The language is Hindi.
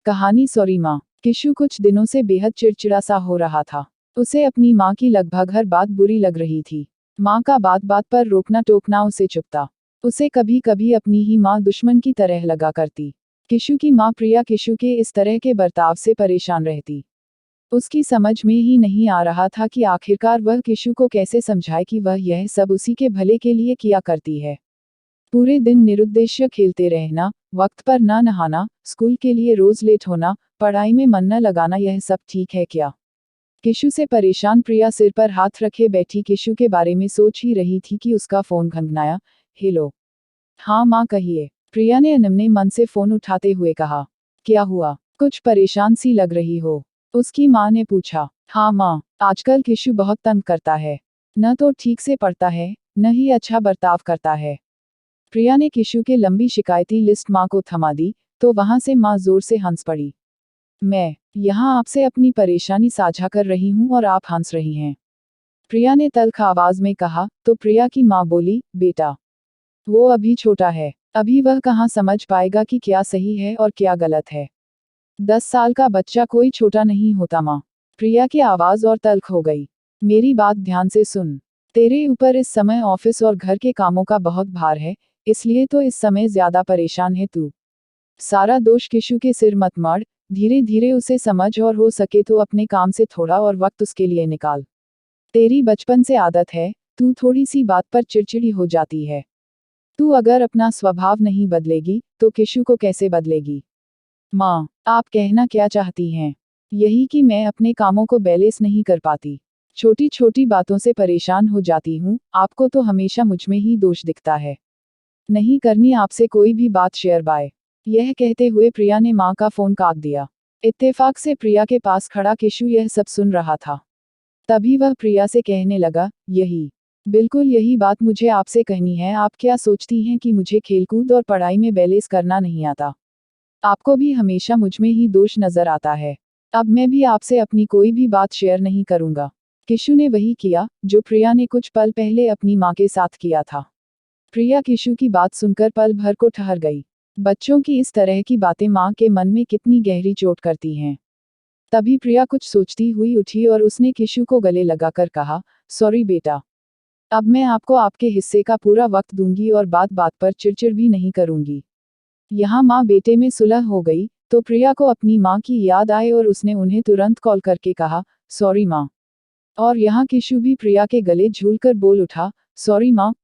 कहानी सॉरी माँ। किशु कुछ दिनों से बेहद चिड़चिड़ा सा हो रहा था। उसे अपनी माँ की लगभग हर बात बुरी लग रही थी। माँ का बात बात पर रोकना टोकना उसे चुभता। उसे कभी कभी अपनी ही माँ दुश्मन की तरह लगा करती। किशु की माँ प्रिया किशु के इस तरह के बर्ताव से परेशान रहती। उसकी समझ में ही नहीं आ रहा था कि आखिरकार वह किशु को कैसे समझाए कि वह यह सब उसी के भले के लिए किया करती है। पूरे दिन निरुद्देश्य खेलते रहना, वक्त पर न नहाना, स्कूल के लिए रोज लेट होना, पढ़ाई में मन न लगाना, यह सब ठीक है क्या? किशु से परेशान प्रिया सिर पर हाथ रखे बैठी किशु के बारे में सोच ही रही थी कि उसका फोन घंघनाया। हेलो। हाँ माँ कहिए। प्रिया ने अनमने मन से फोन उठाते हुए कहा। क्या हुआ? कुछ परेशान सी लग रही हो? उसकी माँ ने पूछा। हाँ माँ, आजकल किशु बहुत तंग करता है। न तो ठीक से पढ़ता है, न ही अच्छा बर्ताव करता है। प्रिया ने किशु के लंबी शिकायती लिस्ट माँ को थमा दी, तो वहां से माँ जोर से हंस पड़ी। मैं यहाँ आपसे अपनी परेशानी साझा कर रही हूँ और आप हंस रही हैं। प्रिया ने तल्ख आवाज में कहा। तो प्रिया की माँ बोली, बेटा, वो अभी छोटा है, अभी वह कहाँ समझ पाएगा कि क्या सही है और क्या गलत है। 10 साल का बच्चा कोई छोटा नहीं होता माँ। प्रिया की आवाज और तल्ख हो गई। मेरी बात ध्यान से सुन। तेरे ऊपर इस समय ऑफिस और घर के कामों का बहुत भार है, इसलिए तो इस समय ज्यादा परेशान है तू। सारा दोष किशु के सिर मत मार, धीरे धीरे उसे समझ और हो सके तो अपने काम से थोड़ा और वक्त उसके लिए निकाल। तेरी बचपन से आदत है, तू थोड़ी सी बात पर चिड़चिड़ी हो जाती है। तू अगर अपना स्वभाव नहीं बदलेगी, तो किशु को कैसे बदलेगी? माँ, आप कहना क्या चाहती हैं? यही कि मैं अपने कामों को बैलेंस नहीं कर पाती। छोटी छोटी बातों से परेशान हो जाती हूँ, आपको तो हमेशा मुझमें ही दोष दिखता है। नहीं करनी आपसे कोई भी बात शेयर बाय। यह कहते हुए प्रिया ने माँ का फोन काट दिया। इत्तेफाक से प्रिया के पास खड़ा किशु यह सब सुन रहा था। तभी वह प्रिया से कहने लगा, बिल्कुल यही बात मुझे आपसे कहनी है। आप क्या सोचती हैं कि मुझे खेलकूद और पढ़ाई में बैलेंस करना नहीं आता? आपको भी हमेशा मुझमें ही दोष नजर आता है। अब मैं भी आपसे अपनी कोई भी बात शेयर नहीं करूंगा। किशु ने वही किया जो प्रिया ने कुछ पल पहले अपनी माँ के साथ किया था। प्रिया किशु की बात सुनकर पल भर को ठहर गई। बच्चों की इस तरह की बातें माँ के मन में कितनी गहरी चोट करती हैं। तभी प्रिया कुछ सोचती हुई उठी और उसने किशु को गले लगाकर कहा, सॉरी बेटा, अब मैं आपको आपके हिस्से का पूरा वक्त दूंगी और बात बात पर चिड़चिड़ भी नहीं करूंगी। यहाँ माँ बेटे में सुलह हो गई, तो प्रिया को अपनी माँ की याद आए और उसने उन्हें तुरंत कॉल करके कहा, सॉरी माँ। और यहाँ किशु भी प्रिया के गले झूलकर बोल उठा, सॉरी माँ।